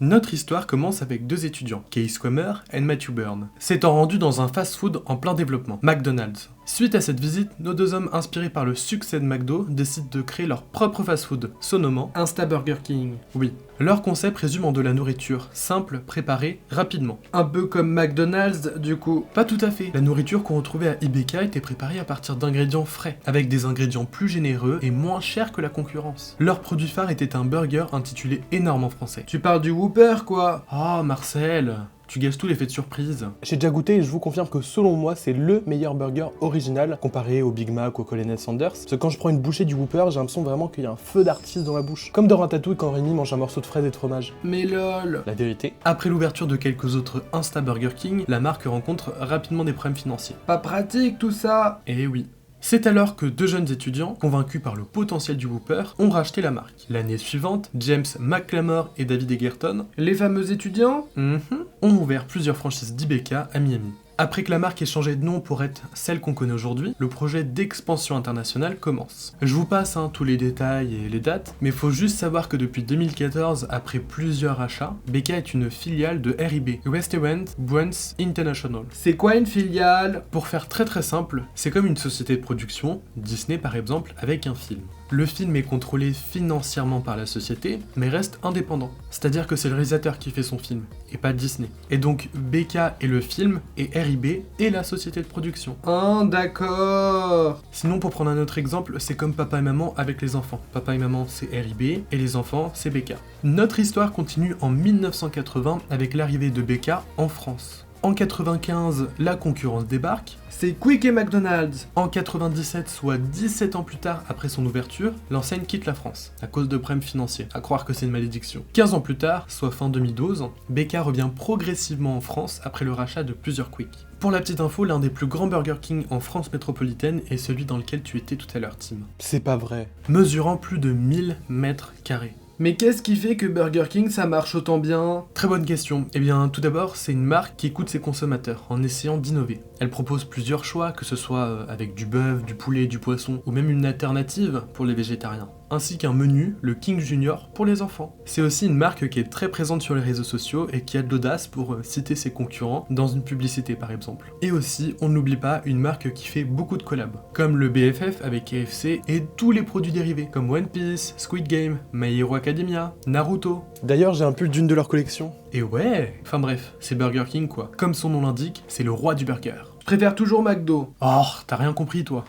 Notre histoire commence avec deux étudiants, Kay Swimmer et Matthew Byrne, s'étant rendus dans un fast-food en plein développement, McDonald's. Suite à cette visite, nos deux hommes inspirés par le succès de McDo décident de créer leur propre fast-food, se nommant Insta Burger King. Oui, leur concept résume en de la nourriture, simple, préparée, rapidement. Un peu comme McDonald's du coup. Pas tout à fait. La nourriture qu'on retrouvait à IBK était préparée à partir d'ingrédients frais, avec des ingrédients plus généreux et moins chers que la concurrence. Leur produit phare était un burger intitulé énorme en français. Tu parles du Whopper quoi? Ah Marcel, tu gâches tout l'effet de surprise. J'ai déjà goûté et je vous confirme que selon moi, c'est le meilleur burger original comparé au Big Mac ou au Colonel Sanders. Parce que quand je prends une bouchée du Whopper, j'ai l'impression vraiment qu'il y a un feu d'artiste dans la bouche. Comme dans Ratatouille quand Rémi mange un morceau de fraise et de fromage. Mais lol. La vérité. Après l'ouverture de quelques autres Insta Burger King, la marque rencontre rapidement des problèmes financiers. Pas pratique tout ça. Eh oui. C'est alors que deux jeunes étudiants, convaincus par le potentiel du Whopper, ont racheté la marque. L'année suivante, James McLamore et David Egerton, les fameux étudiants, ont ouvert plusieurs franchises d'IBK à Miami. Après que la marque ait changé de nom pour être celle qu'on connaît aujourd'hui, le projet d'expansion internationale commence. Je vous passe tous les détails et les dates, mais faut juste savoir que depuis 2014, après plusieurs rachats, BK est une filiale de RIB, Restaurant Brands International. C'est quoi une filiale? Pour faire très simple, c'est comme une société de production, Disney par exemple, avec un film. Le film est contrôlé financièrement par la société, mais reste indépendant. C'est-à-dire que c'est le réalisateur qui fait son film, et pas Disney. Et donc BK est le film, et RIB est la société de production. Ah d'accord. Sinon pour prendre un autre exemple, c'est comme papa et maman avec les enfants. Papa et maman c'est RIB, et les enfants c'est BK. Notre histoire continue en 1980 avec l'arrivée de BK en France. En 95, la concurrence débarque. C'est Quick et McDonald's. En 97, soit 17 ans plus tard après son ouverture, l'enseigne quitte la France, à cause de problèmes financiers, à croire que c'est une malédiction. 15 ans plus tard, soit fin 2012, BK revient progressivement en France après le rachat de plusieurs Quick. Pour la petite info, l'un des plus grands Burger King en France métropolitaine est celui dans lequel tu étais tout à l'heure, Tim. C'est pas vrai. Mesurant plus de 1000 mètres carrés. Mais qu'est-ce qui fait que Burger King ça marche autant bien? Très bonne question. Eh bien, tout d'abord, c'est une marque qui écoute ses consommateurs en essayant d'innover. Elle propose plusieurs choix, que ce soit avec du bœuf, du poulet, du poisson, ou même une alternative pour les végétariens. Ainsi qu'un menu, le King Junior, pour les enfants. C'est aussi une marque qui est très présente sur les réseaux sociaux et qui a de l'audace pour citer ses concurrents dans une publicité par exemple. Et aussi, on n'oublie pas une marque qui fait beaucoup de collabs, comme le BFF avec KFC et tous les produits dérivés, comme One Piece, Squid Game, My Hero Academia, Naruto. D'ailleurs, j'ai un pull d'une de leurs collections. Et ouais, enfin bref, c'est Burger King quoi. Comme son nom l'indique, c'est le roi du burger. Je préfère toujours McDo. Oh, t'as rien compris toi.